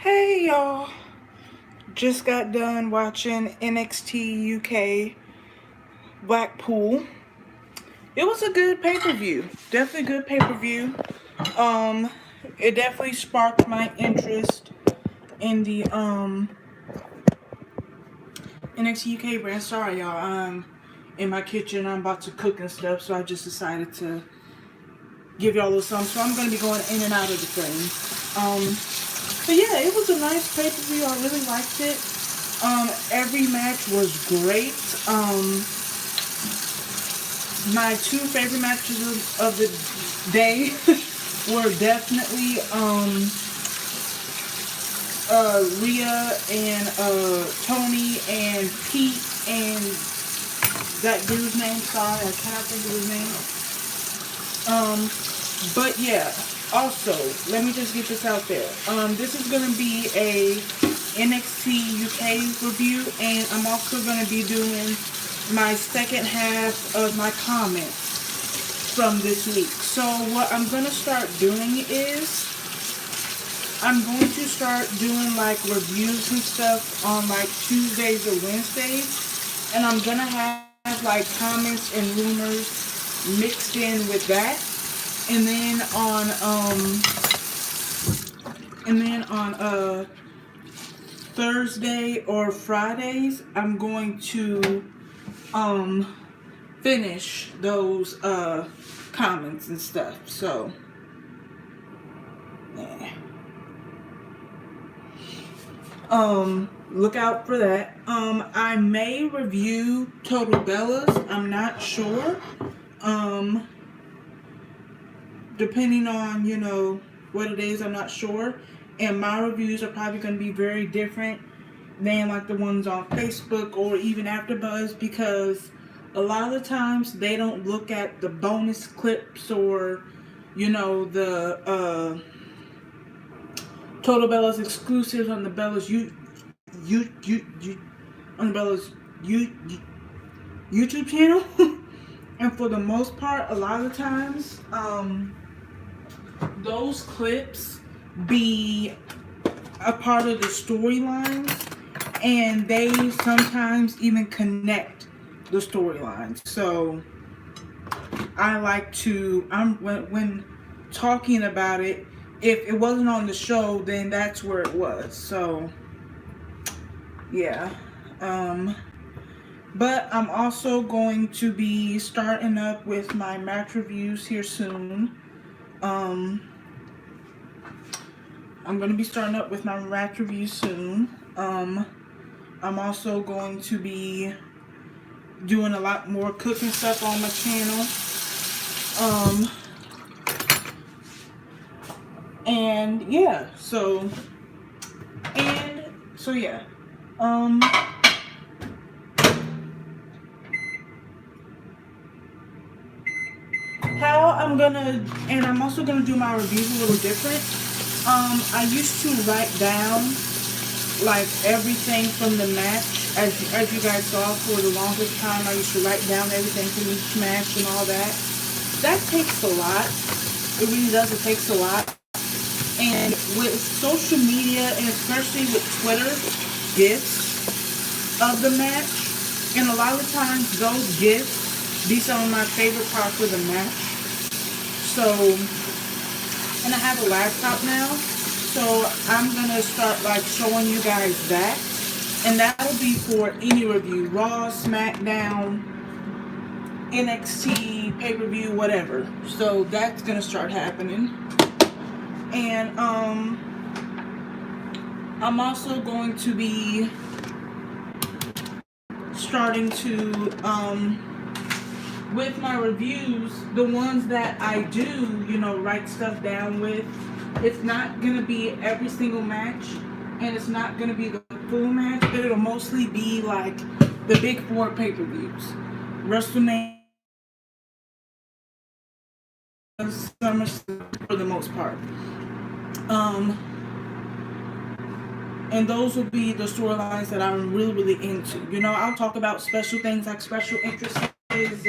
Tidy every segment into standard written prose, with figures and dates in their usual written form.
Hey y'all, just got done watching NXT UK Blackpool. It was a good pay-per-view. Definitely good pay-per-view. Um, it definitely sparked my interest in the NXT UK brand. Sorry y'all, I'm in my kitchen. I'm about to cook and stuff, so I just decided to give y'all a little something. So I'm gonna be going in and out of the thing. But yeah, it was a nice pay-per-view. I really liked it. Every match was great. My two favorite matches of the day were definitely Rhea and Tony and Pete and that dude's name. Sorry, I cannot think of his name. But yeah. Also, let me just get this out there. This is gonna be a NXT UK review, and I'm also gonna be doing my second half of my comments from this week. So what I'm gonna start doing is I'm going to start doing like reviews and stuff on like Tuesdays or Wednesdays, and I'm gonna have like comments and rumors mixed in with that. And then on Thursday or Fridays, I'm going to finish those comments and stuff. So yeah. Look out for that. I may review Total Bellas. I'm not sure. Depending on, what it is, I'm not sure. And my reviews are probably going to be very different than like the ones on Facebook or even AfterBuzz, because a lot of the times they don't look at the bonus clips or, the Total Bellas exclusives on the Bellas on the Bellas YouTube channel. And for the most part, a lot of the times, those clips be a part of the storylines, and they sometimes even connect the storylines. So I like to, when talking about it, if it wasn't on the show, then that's where it was. So yeah. But I'm also going to be starting up with my match reviews here soon. I'm going to be starting up with my match reviews soon. I'm also going to be doing a lot more cooking stuff on my channel. And yeah, so yeah. How I'm gonna, and I'm also gonna do my reviews a little different. I used to write down like everything from the match, as you guys saw for the longest time. I used to write down everything from each match and all that. That takes a lot. It really does. It takes a lot. And with social media, and especially with Twitter, gifs of the match, and a lot of times those gifs be some of my favorite parts of the match. So, and I have a laptop now, so I'm gonna start like showing you guys that, and that'll be for any review: Raw, SmackDown, NXT, pay-per-view, whatever. So that's gonna start happening. And I'm also going to be starting to with my reviews, the ones that I do, write stuff down with, it's not gonna be every single match, and it's not gonna be the full match, but it'll mostly be like the big four pay-per-views: WrestleMania, SummerSlam, for the most part. And those will be the storylines that I'm really, really into. I'll talk about special things like special interests and,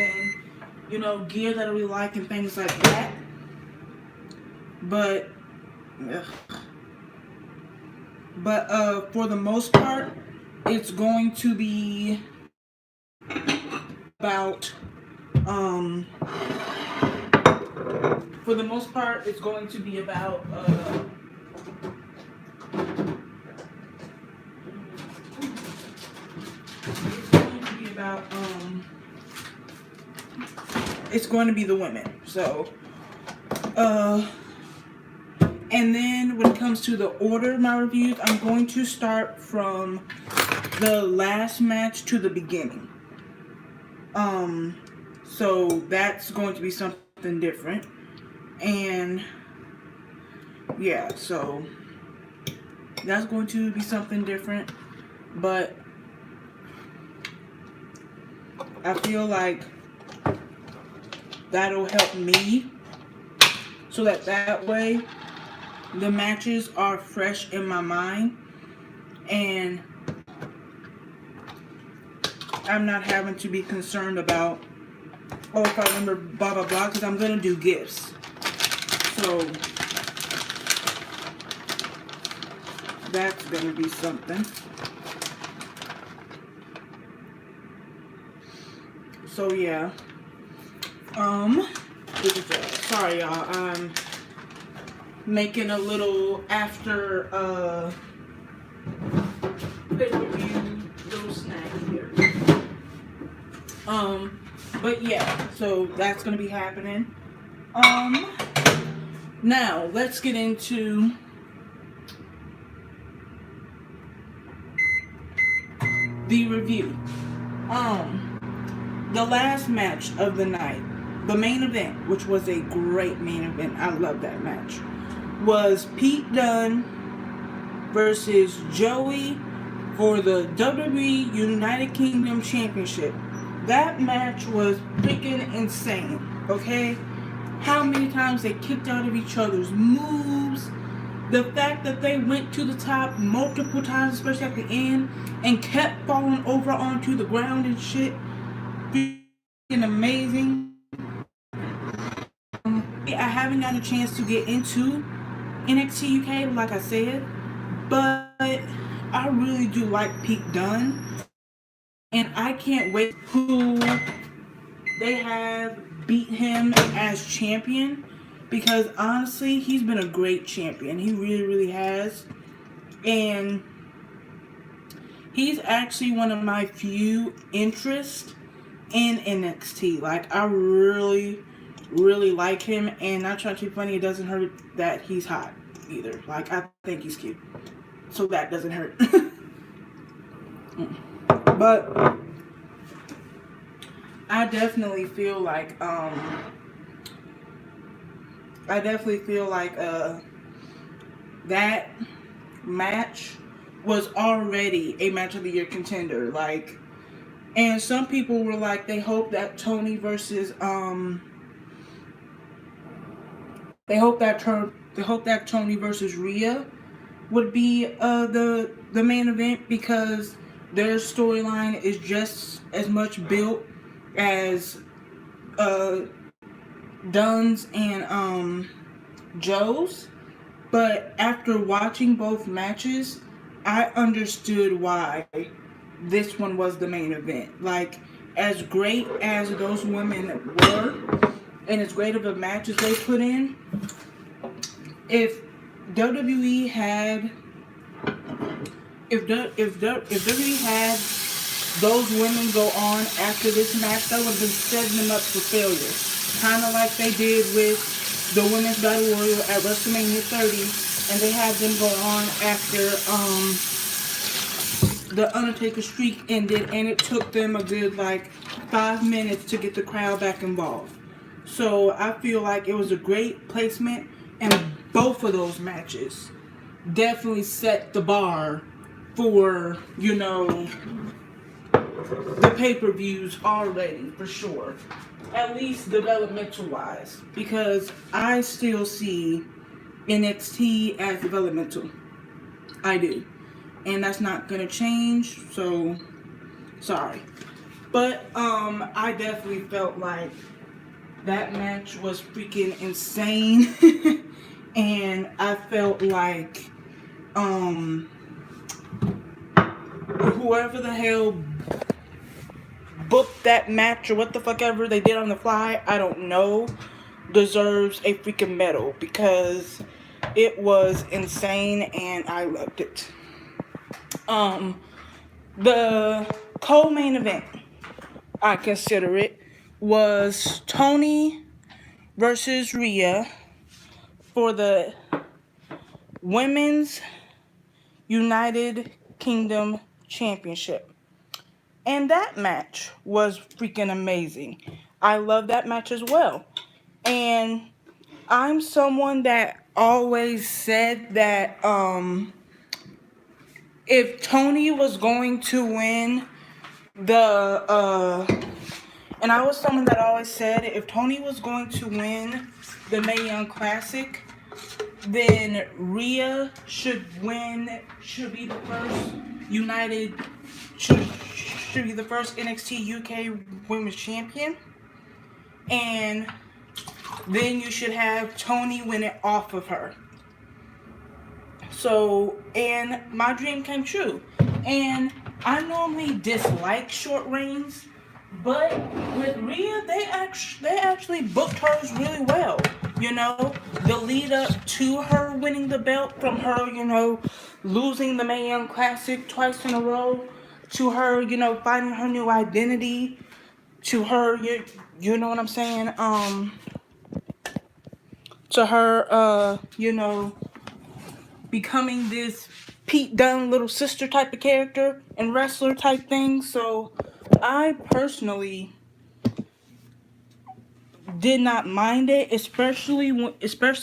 gear that I really like and things like that. But, But for the most part, it's going to be about for the most part, it's going to be about it's going to be the women. So and then when it comes to the order of my reviews, I'm going to start from the last match to the beginning. So that's going to be something different. And yeah, so that's going to be something different. But I feel like that'll help me so that way the matches are fresh in my mind and I'm not having to be concerned about, oh, if I remember blah blah blah, because I'm gonna do gifts. So that's gonna be something. So yeah. Sorry y'all, I'm making a little after pay-per-view little snack here. But yeah, so that's gonna be happening. Now let's get into the review. The last match of the night, the main event, which was a great main event, I love that match, was Pete Dunne versus Joey for the WWE United Kingdom Championship. That match was freaking insane, okay? How many times they kicked out of each other's moves, the fact that they went to the top multiple times, especially at the end, and kept falling over onto the ground and shit, freaking amazing. I haven't gotten a chance to get into NXT UK, like I said, but I really do like Pete Dunne, and I can't wait who they have beat him as champion, because honestly, he's been a great champion. He really, really has, and he's actually one of my few interests in NXT. Like, I really, really like him, and not trying to be funny, it doesn't hurt that he's hot either. Like, I think he's cute, so that doesn't hurt. But I definitely feel like that match was already a match of the year contender. Like, and some people were like, they hope that Tony versus they hope that Tony versus Rhea would be the main event, because their storyline is just as much built as Dunn's and Joe's. But after watching both matches, I understood why this one was the main event. Like, as great as those women were, and as great of a match as they put in, if WWE had those women go on after this match, that would have been setting them up for failure. Kind of like they did with the Women's Battle Royal at WrestleMania 30, and they had them go on after the Undertaker streak ended, and it took them a good 5 minutes to get the crowd back involved. So I feel like it was a great placement, and both of those matches definitely set the bar for, the pay-per-views already, for sure. At least developmental wise, because I still see NXT as developmental. I do. And that's not gonna change, so sorry. But I definitely felt like that match was freaking insane. And I felt like whoever the hell booked that match or what the fuck ever they did on the fly, I don't know, deserves a freaking medal because it was insane and I loved it. Um, the co-main event, I consider it, was Tony versus Rhea for the Women's United Kingdom Championship. And that match was freaking amazing. I love that match as well. And I'm someone that always said that if Tony was going to win the and I was someone that always said if Tony was going to win the Mae Young Classic, then Rhea should be the first United, should be the first NXT UK Women's Champion. And then you should have Tony win it off of her. So, and my dream came true. And I normally dislike short reigns, but with Rhea, they actually booked hers really well. You know, the lead up to her winning the belt, from her, you know, losing the Mae Young Classic twice in a row, to her, you know, finding her new identity, to her, you know what I'm saying, to her, you know, becoming this Pete Dunne little sister type of character and wrestler type thing. So I personally did not mind it, especially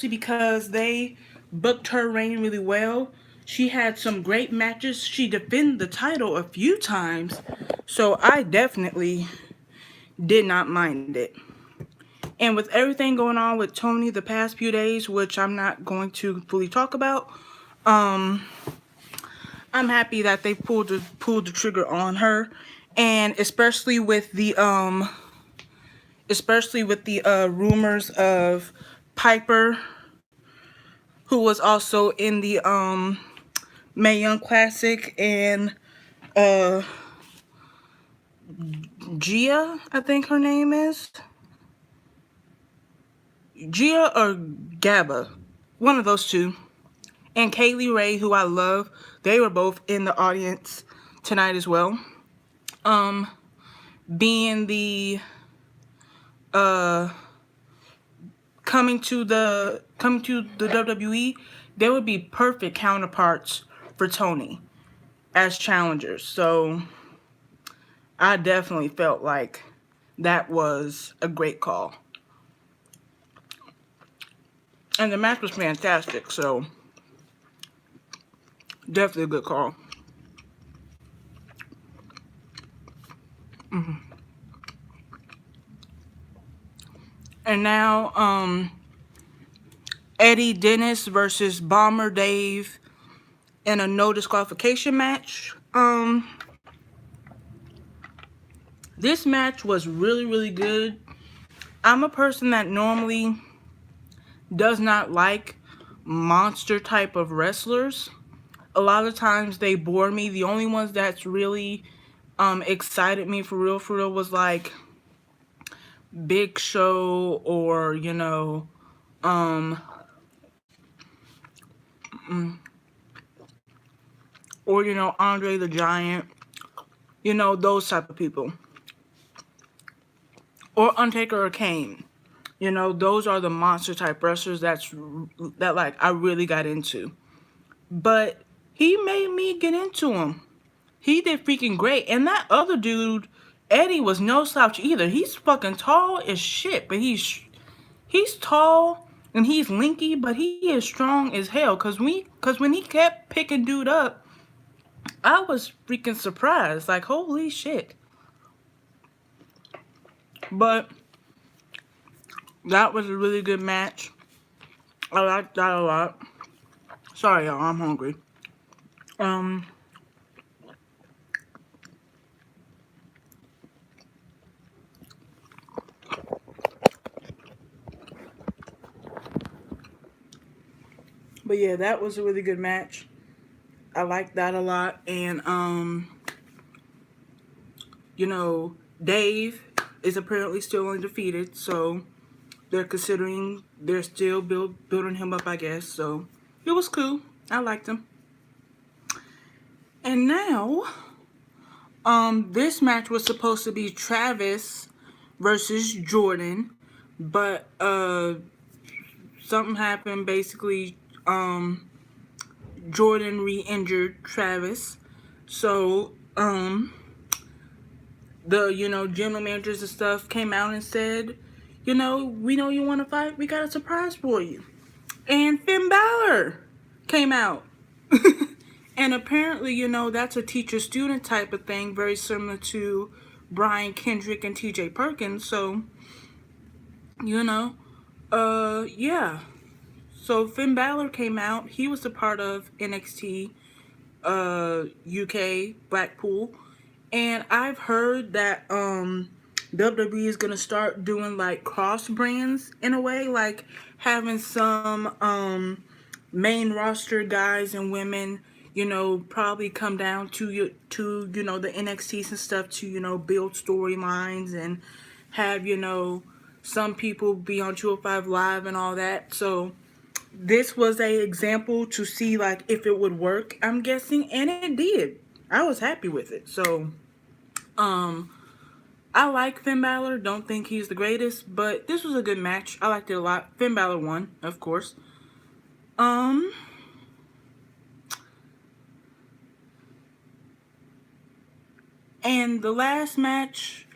because they booked her reign really well. She had some great matches. She defended the title a few times, so I definitely did not mind it. And with everything going on with Tony the past few days, which I'm not going to fully talk about, I'm happy that they pulled the trigger on her, and especially with the rumors of Piper, who was also in the Mae Young Classic, and Gia, I think her name is Gia or Gabba, one of those two, and Kaylee Ray, who I love. They were both in the audience tonight as well. Being the coming to the WWE, they would be perfect counterparts for Tony as challengers. So I definitely felt like that was a great call. And the match was fantastic, so definitely a good call. And now, Eddie Dennis versus Bomber Dave in a no disqualification match. This match was really, really good. I'm a person that normally does not like monster type of wrestlers. A lot of times they bore me. The only ones that's really excited me for real was like Big Show, or you know, or you know, Andre the Giant, you know, those type of people, or Undertaker or Kane. You know, those are the monster type wrestlers that like I really got into. But he made me get into him. He did freaking great. And that other dude, Eddie, was no slouch either. He's fucking tall as shit, but he's tall and he's linky, but he is strong as hell. Cause when he kept picking dude up, I was freaking surprised. Like, holy shit. But that was a really good match. I liked that a lot. Sorry, y'all, I'm hungry. But yeah, that was a really good match. I liked that a lot. And Dave is apparently still undefeated, so they're still building him up, I guess. So it was cool. I liked him. And now, this match was supposed to be Travis versus Jordan, but something happened. Basically, Jordan re-injured Travis, so the general managers and stuff came out and said, we know you want to fight. We got a surprise for you. And Finn Balor came out. And apparently, that's a teacher-student type of thing, very similar to Brian Kendrick and TJ Perkins. So, yeah. So Finn Balor came out. He was a part of NXT UK Blackpool. And I've heard that WWE is gonna start doing like cross brands in a way, like having some main roster guys and women, probably come down to the NXTs and stuff to build storylines and have some people be on 205 Live and all that. So this was a example to see like if it would work, I'm guessing, and it did. I was happy with it. So I like Finn Balor. Don't think he's the greatest, but this was a good match. I liked it a lot. Finn Balor won, of course. And the last match,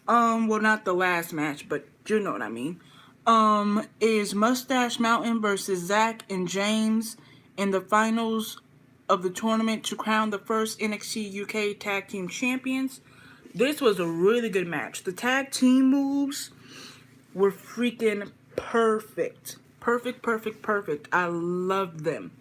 well, not the last match, but you know what I mean, is Mustache Mountain versus Zach and James in the finals of the tournament to crown the first NXT UK Tag Team Champions. This was a really good match. The tag team moves were freaking perfect. Perfect. I loved them.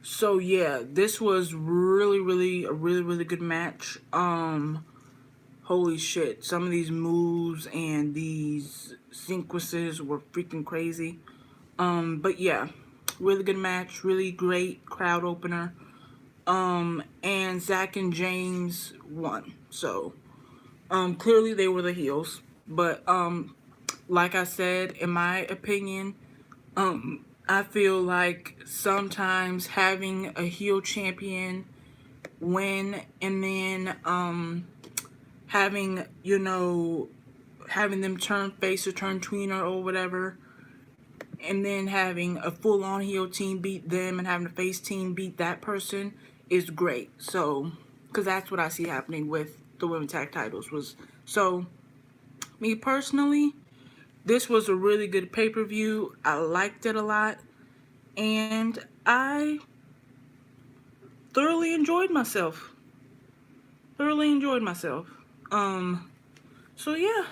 So yeah, this was a really good match. Holy shit. Some of these moves and these sequences were freaking crazy. But yeah, really good match, really great crowd opener. And Zach and James won. So, clearly they were the heels. But, like I said, in my opinion, I feel like sometimes having a heel champion win and then, having them turn face or turn tweener or whatever, and then having a full-on heel team beat them and having a face team beat that person is great. So, because that's what I see happening with the women's tag titles. So, me personally, this was a really good pay-per-view. I liked it a lot, and I thoroughly enjoyed myself. So yeah.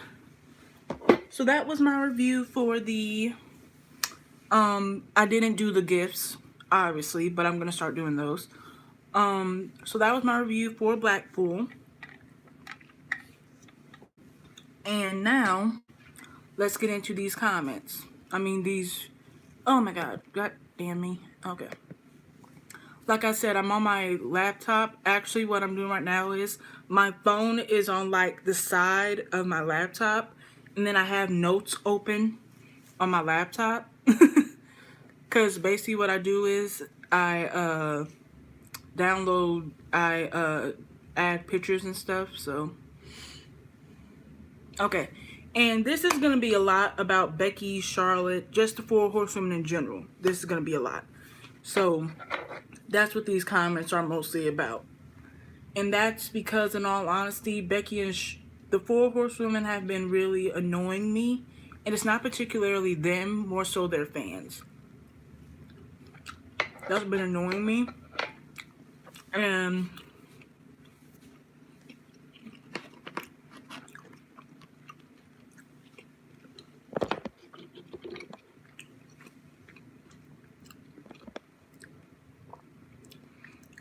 So that was my review for the, I didn't do the gifts, obviously, but I'm going to start doing those. So that was my review for Blackpool. And now, let's get into these comments. Oh my god damn me. Okay. Like I said, I'm on my laptop. Actually, what I'm doing right now is my phone is on like the side of my laptop, and then I have notes open on my laptop. Because basically what I do is I add pictures and stuff. So, okay. And this is going to be a lot about Becky, Charlotte, just the four horsewomen in general. This is going to be a lot. So, that's what these comments are mostly about. And that's because, in all honesty, Becky and the four horsewomen have been really annoying me. And it's not particularly them, more so their fans. That's been annoying me.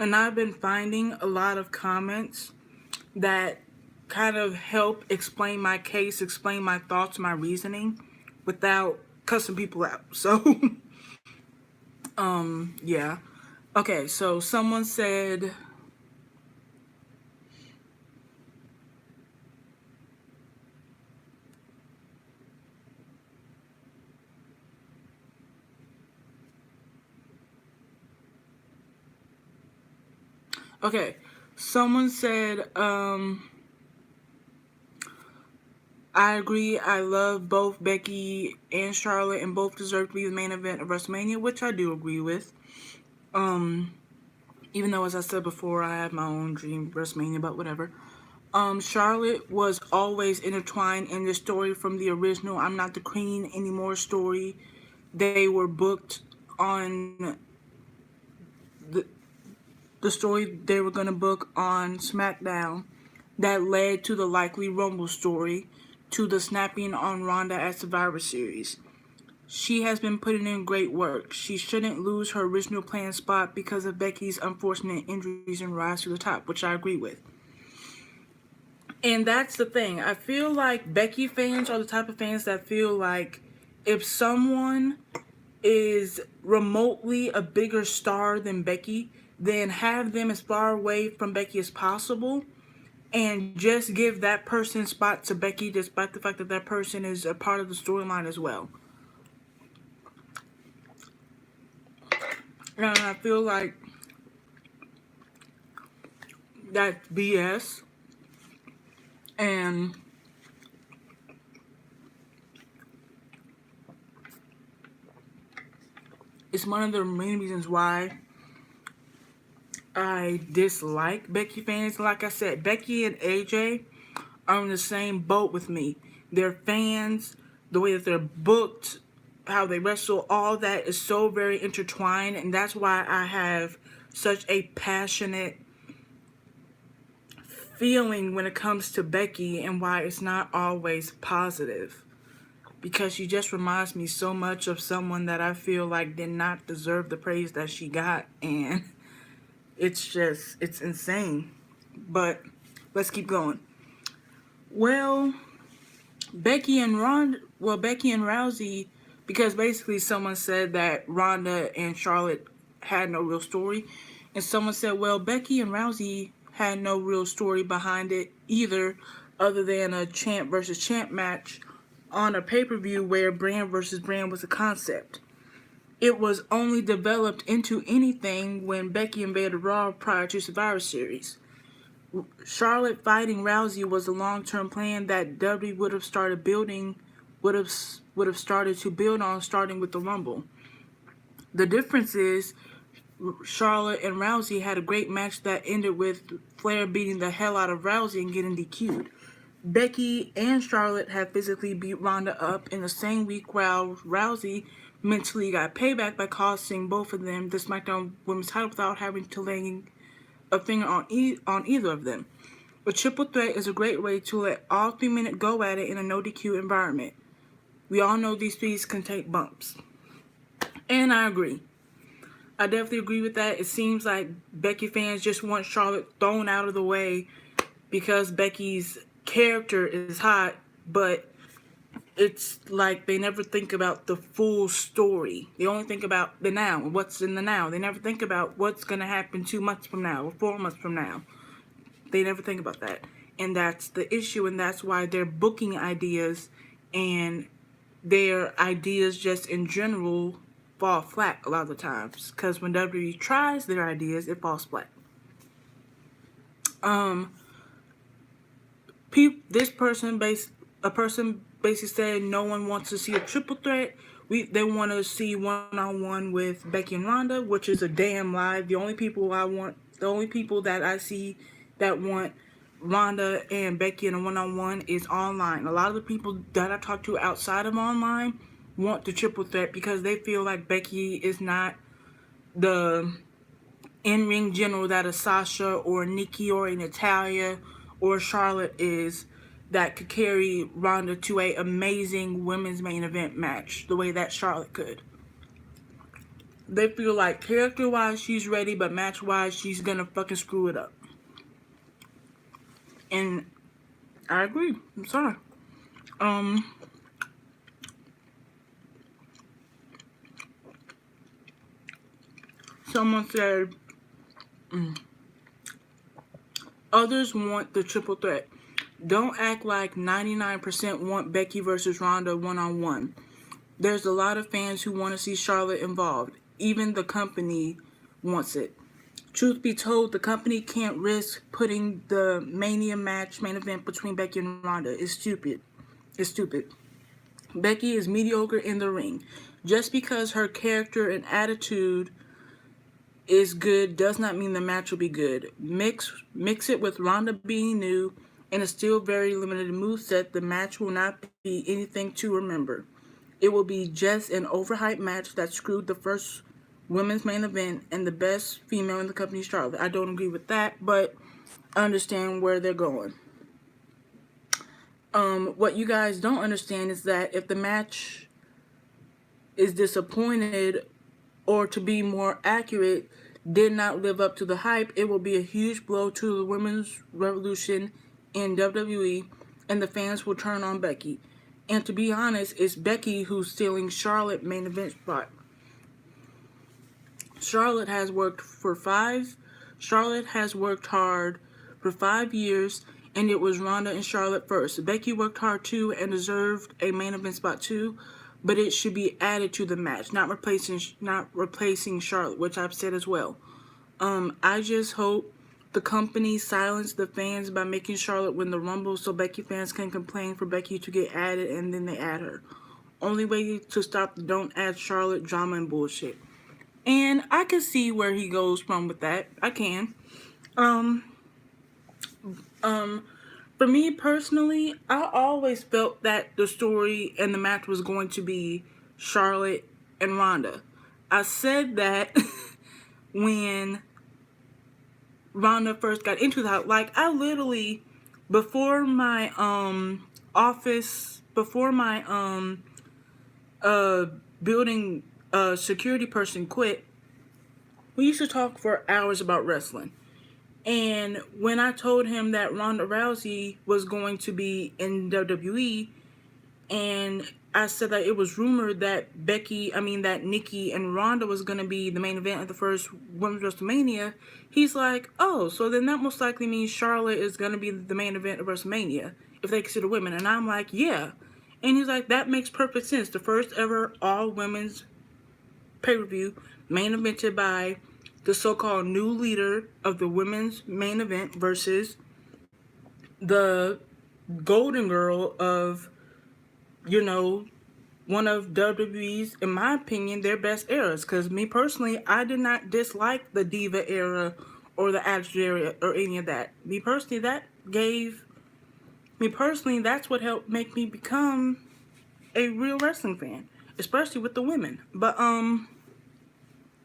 And I've been finding a lot of comments that kind of help explain my case, explain my thoughts, my reasoning, without cussing people out. So, yeah. Okay, so someone said, Okay. Someone said, I agree. I love both Becky and Charlotte, and both deserve to be the main event of WrestleMania, which I do agree with. Um, Even though, as I said before, I have my own dream WrestleMania, but whatever. Charlotte was always intertwined in the story from the original "I'm Not the Queen Anymore" story. They were booked on the the story they were gonna book on SmackDown that led to the likely Rumble story, to the snapping on Ronda at Survivor Series. She has been putting in great work. She shouldn't lose her original planned spot because of Becky's unfortunate injuries and rise to the top, which I agree with. And that's the thing. I feel like Becky fans are the type of fans that feel like if someone is remotely a bigger star than Becky, then have them as far away from Becky as possible and just give that person spot to Becky despite the fact that that person is a part of the storyline as well. And I feel like that's BS. And it's one of the main reasons why I dislike Becky fans. Like I said, Becky and AJ are in the same boat with me. Their fans, the way that they're booked, how they wrestle, all that is so very intertwined, and that's why I have such a passionate feeling when it comes to Becky and why it's not always positive. Because she just reminds me so much of someone that I feel like did not deserve the praise that she got, and it's insane. But let's keep going. Well, Becky and Rousey, because basically someone said that Ronda and Charlotte had no real story, and someone said, well, Becky and Rousey had no real story behind it either, other than a champ versus champ match on a pay-per-view where brand versus brand was a concept. It was only developed into anything when Becky invaded Raw prior to Survivor Series. Charlotte fighting Rousey was a long-term plan that WWE would have started to build on, starting with the Rumble. The difference is Charlotte and Rousey had a great match that ended with Flair beating the hell out of Rousey and getting DQ'd. Becky and Charlotte had physically beat Ronda up in the same week, while Rousey mentally got payback by costing both of them the SmackDown Women's title without having to lay a finger on either of them. A triple threat is a great way to let all 3 men go at it in a no DQ environment. We all know these feats can take bumps. And I agree. I definitely agree with that. It seems like Becky fans just want Charlotte thrown out of the way because Becky's character is hot, but it's like they never think about the full story. They only think about the now, what's in the now. They never think about what's going to happen 2 months from now or 4 months from now. They never think about that. And that's the issue, and that's why their booking ideas and their ideas just in general fall flat a lot of the times. Because when WWE tries their ideas, it falls flat. A person basically said no one wants to see a triple threat. They want to see one-on-one with Becky and Ronda, which is a damn lie. The only people that I see that want Ronda and Becky in a one-on-one is online. A lot of the people that I talk to outside of online want the triple threat because they feel like Becky is not the in-ring general that a Sasha or Nikki or a Natalya or Charlotte is, that could carry Ronda to a amazing women's main event match the way that Charlotte could. They feel like character-wise she's ready, but match-wise she's gonna fucking screw it up. And I agree. I'm sorry. Someone said others want the triple threat. Don't act like 99% want Becky versus Ronda one-on-one. There's a lot of fans who want to see Charlotte involved. Even the company wants it. Truth be told, the company can't risk putting the Mania match main event between Becky and Ronda. It's stupid. It's stupid. Becky is mediocre in the ring. Just because her character and attitude is good does not mean the match will be good. Mix it with Ronda being new and a still very limited moveset, the match will not be anything to remember. It will be just an overhyped match that screwed the first women's main event and the best female in the company, Charlotte. I don't agree with that, but I understand where they're going. What you guys don't understand is that if the match is disappointed, or to be more accurate, did not live up to the hype, it will be a huge blow to the women's revolution in WWE, and the fans will turn on Becky. And to be honest, it's Becky who's stealing Charlotte main event spot. Charlotte has worked hard for 5 years, and it was Ronda and Charlotte first. Becky worked hard too and deserved a main event spot too, but it should be added to the match, not replacing Charlotte, which I've said as well. I just hope the company silenced the fans by making Charlotte win the Rumble so Becky fans can complain for Becky to get added and then they add her. Only way to stop the don't add Charlotte drama and bullshit. And I can see where he goes from with that. I can. For me personally, I always felt that the story and the match was going to be Charlotte and Ronda. I said that when Ronda first got into that. Like, I literally, before my building security person quit, we used to talk for hours about wrestling. And when I told him that Ronda Rousey was going to be in WWE, and I said that it was rumored that that Nikki and Ronda was going to be the main event at the first Women's WrestleMania, he's like, oh, so then that most likely means Charlotte is going to be the main event of WrestleMania, if they consider women. And I'm like, yeah. And he's like, that makes perfect sense. The first ever all-women's pay-per-view, main evented by the so-called new leader of the women's main event versus the golden girl of, one of WWE's, in my opinion, their best eras. Because me personally, I did not dislike the Diva era or the Attitude era or any of that. Me personally, that's what helped make me become a real wrestling fan, especially with the women. But,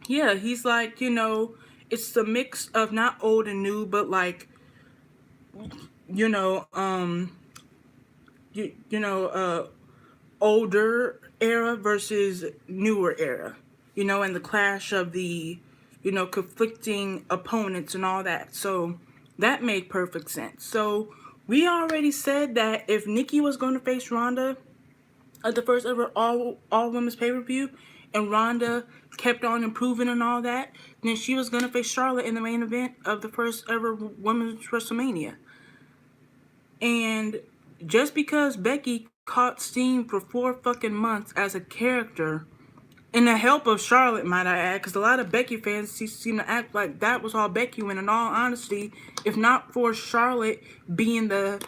yeah, he's like, it's a mix of not old and new, but like, older era versus newer era, and the clash of the, conflicting opponents and all that. So that made perfect sense. So we already said that if Nikki was going to face Ronda at the first ever all women's pay-per-view, and Ronda kept on improving and all that, then she was going to face Charlotte in the main event of the first ever women's WrestleMania. And just because Becky caught steam for 4 fucking months as a character, and the help of Charlotte, might I add, because a lot of Becky fans seem to act like that was all Becky, when in all honesty, if not for Charlotte being the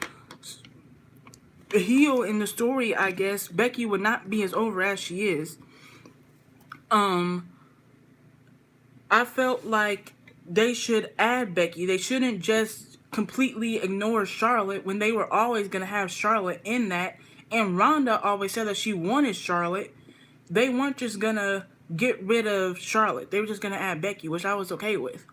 heel in the story, I guess, Becky would not be as over as she is. I felt like they should add Becky. They shouldn't just completely ignore Charlotte when they were always going to have Charlotte in that. And Ronda always said that she wanted Charlotte. They weren't just going to get rid of Charlotte. They were just going to add Becky, which I was okay with.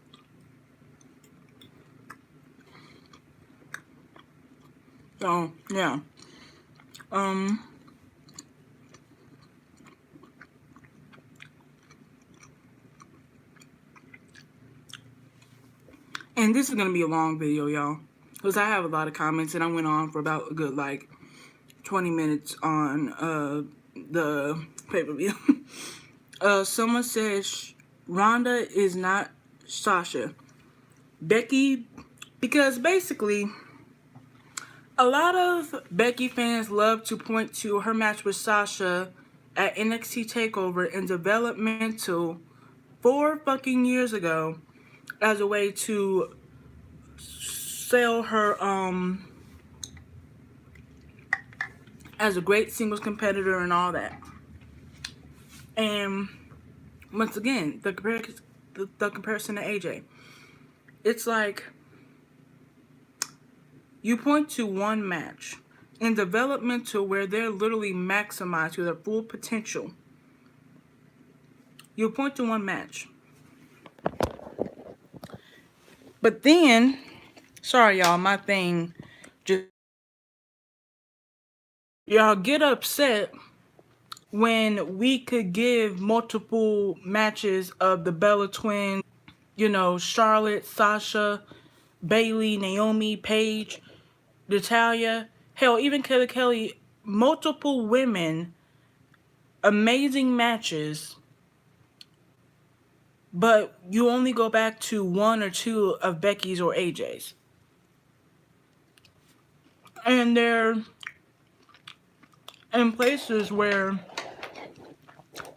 So, yeah. And this is going to be a long video, y'all, because I have a lot of comments, and I went on for about a good, 20 minutes on the pay-per-view. Someone says Ronda is not Sasha. Becky, because basically, a lot of Becky fans love to point to her match with Sasha at NXT TakeOver in developmental 4 fucking years ago, as a way to sell her as a great singles competitor and all that. And once again, the comparison to AJ, it's like you point to one match in developmental where they're literally maximized to their full potential. You point to one match. But then, sorry y'all, my thing just, y'all get upset when we could give multiple matches of the Bella Twins, Charlotte, Sasha, Bailey, Naomi, Paige, Natalya, hell, even Kelly, multiple women, amazing matches, but you only go back to one or two of Becky's or AJ's. And they're in places where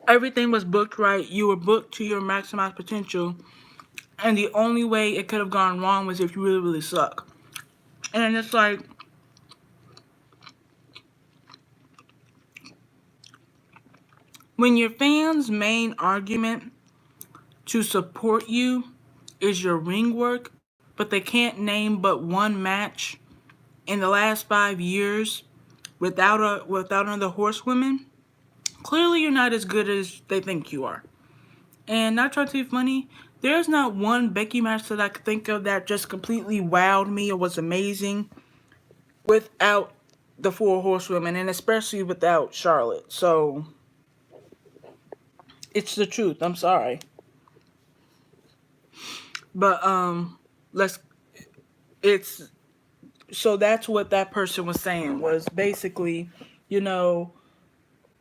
everything was booked right, you were booked to your maximized potential, and the only way it could have gone wrong was if you really, really suck. And it's like, when your fans' main argument to support you is your ring work, but they can't name but one match in the last 5 years without another horsewoman, clearly you're not as good as they think you are. And not trying to be funny, there's not one Becky match that I could think of that just completely wowed me or was amazing without the four horsewomen, and especially without Charlotte. So it's the truth. I'm sorry. But it's so that's what that person was saying, was basically,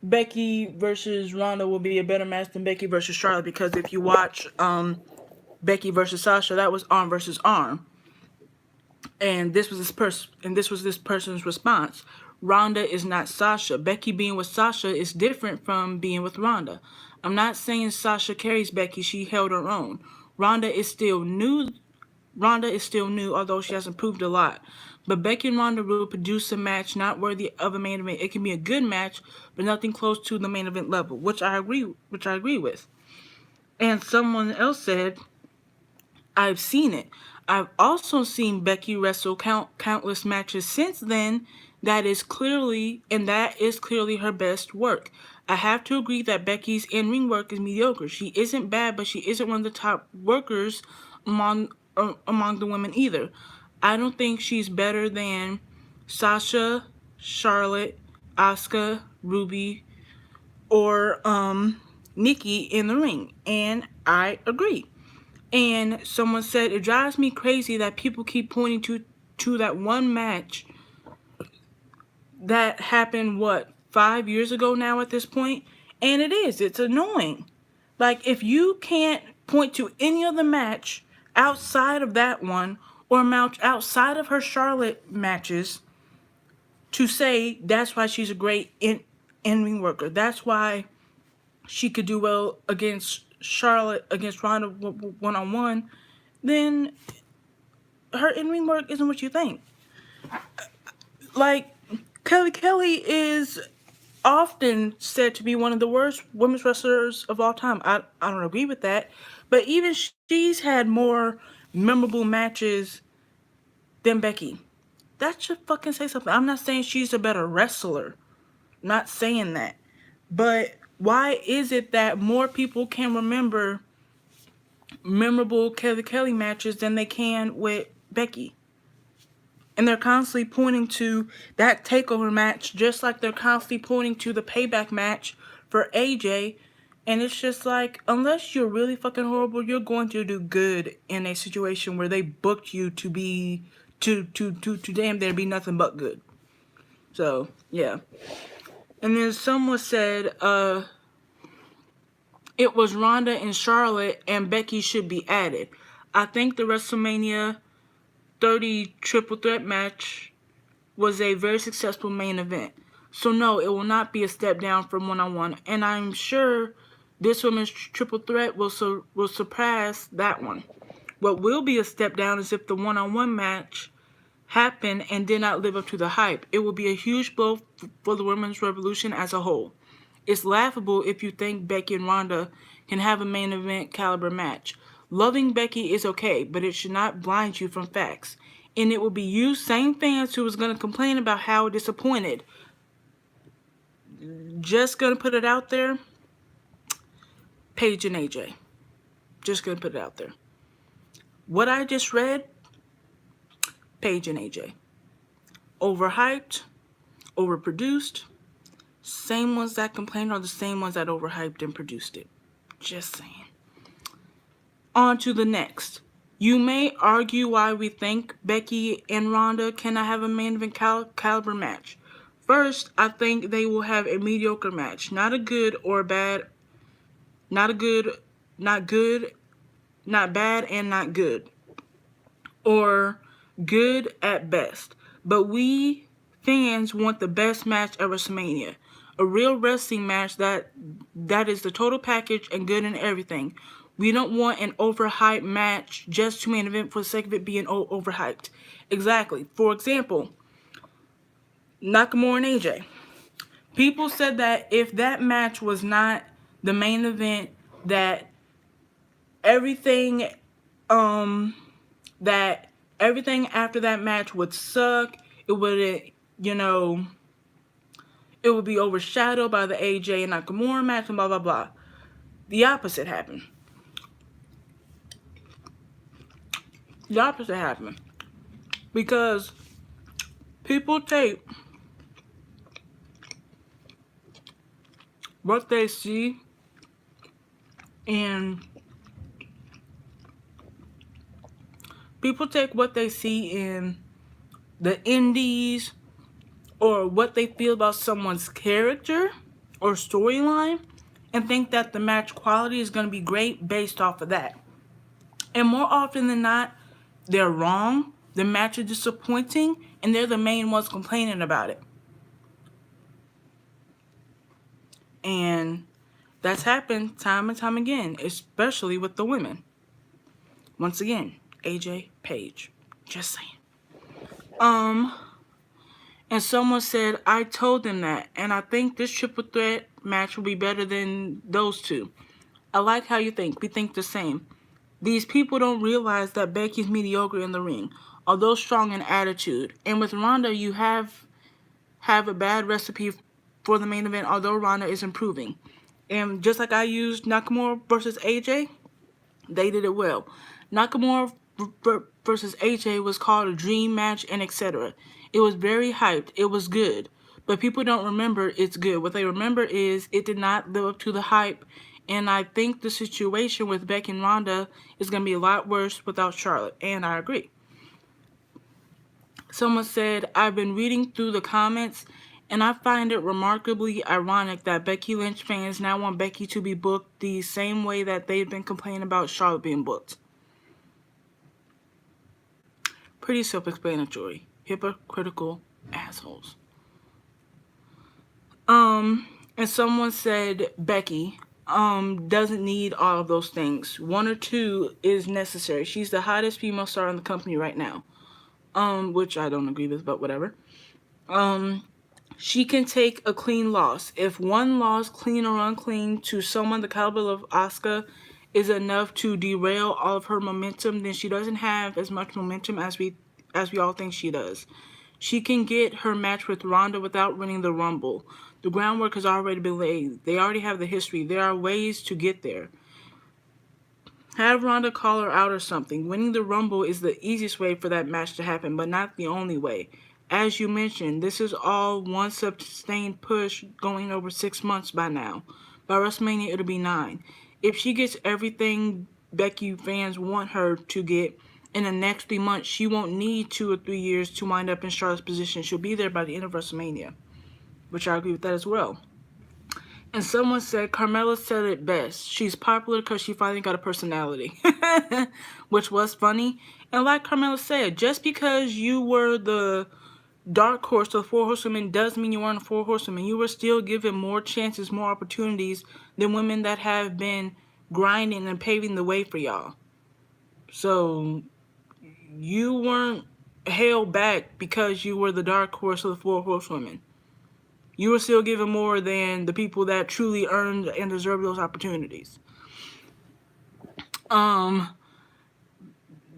Becky versus Ronda will be a better match than Becky versus Charlotte, because if you watch Becky versus Sasha, that was arm versus arm. And this was this person's response. Ronda is not Sasha. Becky being with Sasha is different from being with Ronda. I'm not saying Sasha carries Becky. She held her own. Ronda is still new, although she has improved a lot. But Becky and Ronda will produce a match not worthy of a main event. It can be a good match, but nothing close to the main event level, which I agree with. And someone else said, I've seen it. I've also seen Becky wrestle countless matches since then. That is clearly her best work. I have to agree that Becky's in-ring work is mediocre. She isn't bad, but she isn't one of the top workers among the women either. I don't think she's better than Sasha, Charlotte, Asuka, Ruby, or Nikki in the ring. And I agree. And someone said, it drives me crazy that people keep pointing to that one match that happened, 5 years ago now at this point? And it's annoying. Like, if you can't point to any other match outside of that one, or match outside of her Charlotte matches, to say that's why she's a great in-ring worker, that's why she could do well against Charlotte, against Ronda one-on-one, then her in-ring work isn't what you think. Like, Kelly is often said to be one of the worst women's wrestlers of all time. I don't agree with that, but even she's had more memorable matches than Becky. That should fucking say something. I'm not saying she's a better wrestler. I'm not saying that. But why is it that more people can remember memorable Kelly matches than they can with Becky? And they're constantly pointing to that takeover match, just like they're constantly pointing to the payback match for AJ. And it's just like, unless you're really fucking horrible, you're going to do good in a situation where they booked you to be to damn there be nothing but good. So yeah. And then someone said it was Ronda and Charlotte and Becky should be added. I think the WrestleMania 30 triple threat match was a very successful main event. So no, it will not be a step down from one-on-one. And I'm sure this women's triple threat will surpass that one. What will be a step down is if the one-on-one match happened and did not live up to the hype. It will be a huge blow for the women's revolution as a whole. It's laughable if you think Becky and Ronda can have a main event caliber match. Loving Becky is okay, but it should not blind you from facts. And it will be you, same fans who was going to complain about how disappointed. Just going to put it out there. Paige and AJ. Just going to put it out there. What I just read, Paige and AJ. Overhyped, overproduced. Same ones that complained are the same ones that overhyped and produced it. Just saying. On to the next. You may argue why we think Becky and Ronda cannot have a main event caliber match. First, I think they will have a mediocre match. Not a good or bad. Not good, not bad, and not good. Or good at best. But we fans want the best match at WrestleMania. A real wrestling match that is the total package and good in everything. We don't want an overhyped match just to main event for the sake of it being overhyped. Exactly. For example, Nakamura and AJ. People said that if that match was not the main event, that everything after that match would suck. It would, it would be overshadowed by the AJ and Nakamura match and blah, blah, blah. The opposite happened. The opposite happened. Because people take what they see in the indies or what they feel about someone's character or storyline and think that the match quality is going to be great based off of that. And more often than not, they're wrong. The match is disappointing, and they're the main ones complaining about it. And that's happened time and time again, especially with the women. Once again, AJ, Paige. Just saying. And someone said, I told them that, and I think this triple threat match will be better than those two. I like how you think. We think the same. These people don't realize that Becky's mediocre in the ring, although strong in attitude. And with Ronda, you have a bad recipe for the main event, although Ronda is improving. And just like I used Nakamura versus AJ, they did it well. Nakamura versus AJ was called a dream match and etc. It was very hyped. It was good. But people don't remember it's good. What they remember is it did not live up to the hype. And I think the situation with Becky and Ronda is going to be a lot worse without Charlotte. And I agree. Someone said, I've been reading through the comments, and I find it remarkably ironic that Becky Lynch fans now want Becky to be booked the same way that they've been complaining about Charlotte being booked. Pretty self-explanatory. Hypocritical assholes. And someone said Becky doesn't need all of those things. One or two is necessary. She's the hottest female star in the company right now. Which I don't agree with, but whatever. She can take a clean loss. If one loss, clean or unclean, to someone the caliber of Asuka is enough to derail all of her momentum, then she doesn't have as much momentum as we all think she does. She can get her match with Ronda without winning the Rumble. The groundwork has already been laid. They already have the history. There are ways to get there. Have Ronda call her out or something. Winning the Rumble is the easiest way for that match to happen, but not the only way. As you mentioned, this is all one sustained push going over 6 months by now. By WrestleMania, it'll be 9. If she gets everything Becky fans want her to get in the next 3 months, she won't need 2 or 3 years to wind up in Charlotte's position. She'll be there by the end of WrestleMania, which I agree with that as well. And someone said, Carmella said it best. She's popular because she finally got a personality. Which was funny. And like Carmella said, just because you were the dark horse of the Four Horsewomen doesn't mean you weren't a Four Horsewomen. You were still given more chances, more opportunities than women that have been grinding and paving the way for y'all. So you weren't held back because you were the dark horse of the four horsewomen. You were still given more than the people that truly earned and deserved those opportunities. Um,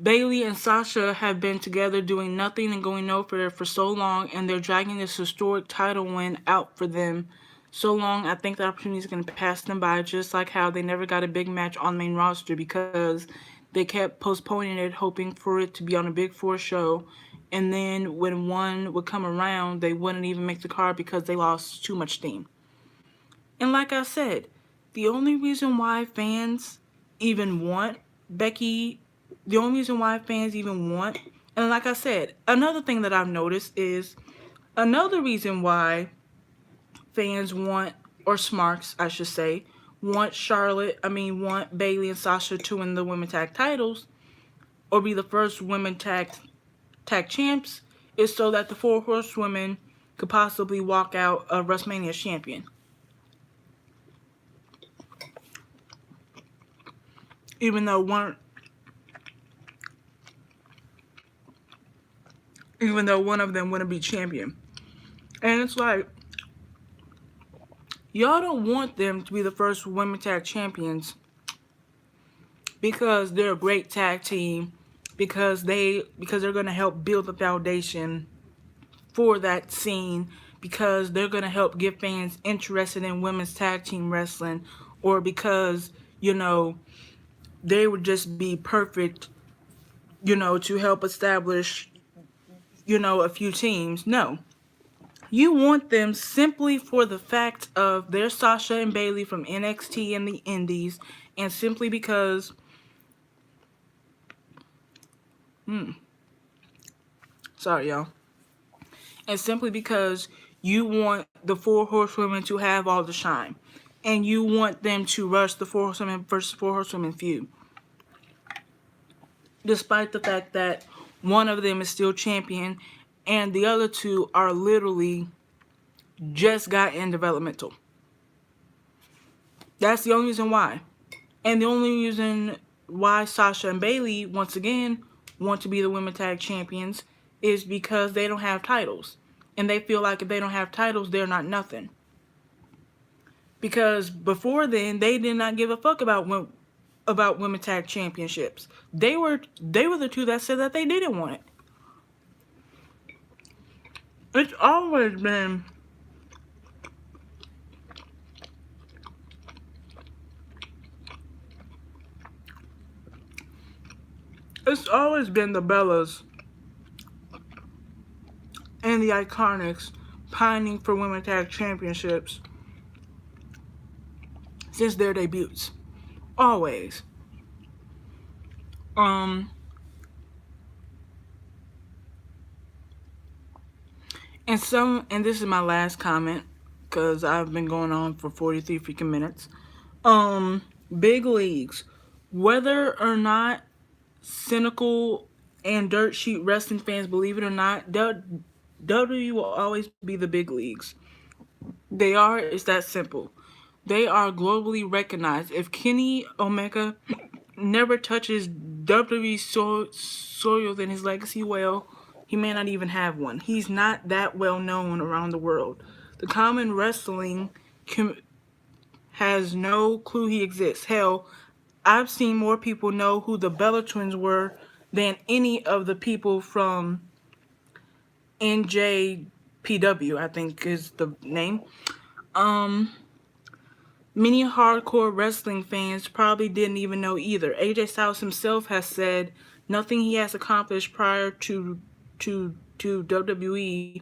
Bailey and Sasha have been together doing nothing and going nowhere for so long, and they're dragging this historic title win out for them so long. I think the opportunity is going to pass them by, just like how they never got a big match on the main roster because they kept postponing it, hoping for it to be on a big four show. And then when one would come around, they wouldn't even make the card because they lost too much steam. And like I said, the only reason why fans even want Becky, the only reason why fans even want, and like I said, another thing that I've noticed is another reason why fans want, or Smarks, I should say, want Bailey and Sasha to win the women tag titles or be the first women tag champs is so that the four horsewomen could possibly walk out a WrestleMania champion. Even though one even though one of them wouldn't be champion. And it's like, y'all don't want them to be the first women tag champions because they're a great tag team, because they're gonna help build the foundation for that scene, because they're gonna help get fans interested in women's tag team wrestling, or because, they would just be perfect, to help establish, a few teams. No. You want them simply for the fact of their Sasha and Bailey from NXT and the Indies, and simply because, sorry y'all, and simply because you want the Four Horsewomen to have all the shine, and you want them to rush the Four Horsewomen versus Four Horsewomen feud, despite the fact that one of them is still champion, and the other two are literally just got in developmental. That's the only reason why. And the only reason why Sasha and Bailey, once again, want to be the women tag champions is because they don't have titles. And they feel like if they don't have titles, they're not nothing. Because before then, they did not give a fuck about women tag championships. They were the two that said that they didn't want it. It's always been it's always been the Bellas and the Iconics pining for women tag championships since their debuts. Always. Um and this is my last comment because I've been going on for 43 freaking minutes. Big leagues. Whether or not cynical and dirt sheet wrestling fans believe it or not, WWE will always be the big leagues. They are. It's that simple. They are globally recognized. If Kenny Omega never touches WWE soil, then his legacy, well, he may not even have one. He's not that well known around the world. The common wrestling has no clue he exists. Hell, I've seen more people know who the Bella Twins were than any of the people from NJPW, I think is the name. Um, Many hardcore wrestling fans probably didn't even know either. AJ Styles himself has said nothing he has accomplished prior to WWE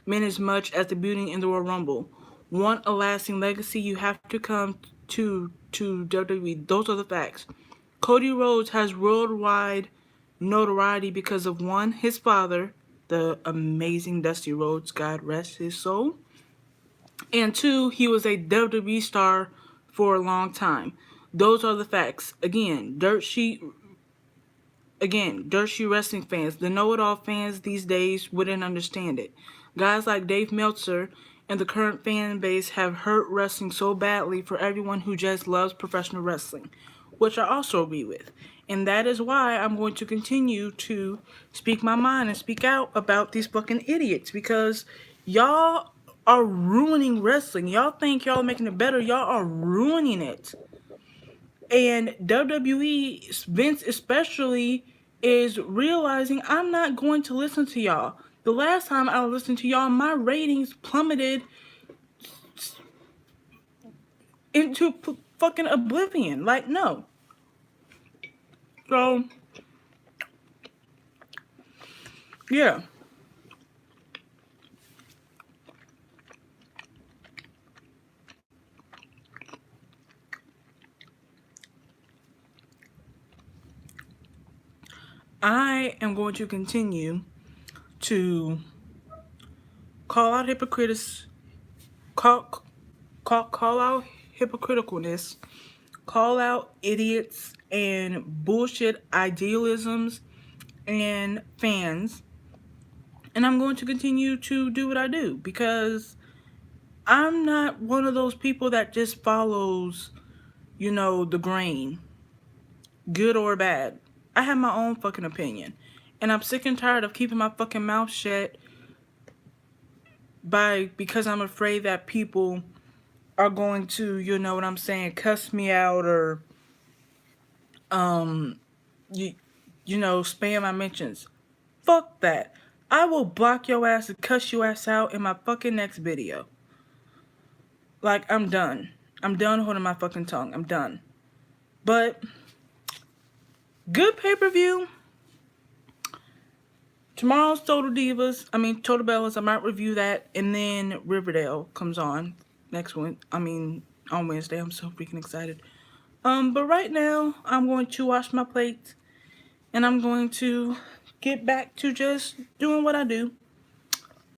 meant as much as debuting in the Royal Rumble. Want a lasting legacy, you have to come to WWE. Those are the facts. Cody Rhodes has worldwide notoriety because of one, his father, the amazing Dusty Rhodes, God rest his soul, and two, he was a WWE star for a long time. Those are the facts. Dirt sheet wrestling fans, the know-it-all fans these days wouldn't understand it. Guys like Dave Meltzer and the current fan base have hurt wrestling so badly for everyone who just loves professional wrestling, which I also agree with. And that is why I'm going to continue to speak my mind and speak out about these fucking idiots, because y'all are ruining wrestling. Y'all think y'all making it better. Y'all are ruining it. And WWE, Vince especially, is realizing I'm not going to listen to y'all. The last time I listened to y'all, my ratings plummeted into fucking oblivion. Like, no. So, yeah. I am going to continue to call out hypocrites, call out hypocriticalness, call out idiots and bullshit idealisms and fans. And I'm going to continue to do what I do, because I'm not one of those people that just follows, the grain, good or bad. I have my own fucking opinion. And I'm sick and tired of keeping my fucking mouth shut because I'm afraid that people are going to, cuss me out, or you spam my mentions. Fuck that. I will block your ass and cuss your ass out in my fucking next video. Like, I'm done. I'm done holding my fucking tongue. I'm done. But good pay-per-view. Tomorrow's Total Bellas. I might review that, and then Riverdale comes on on Wednesday. I'm so freaking excited. But right now, I'm going to wash my plate, and I'm going to get back to just doing what I do.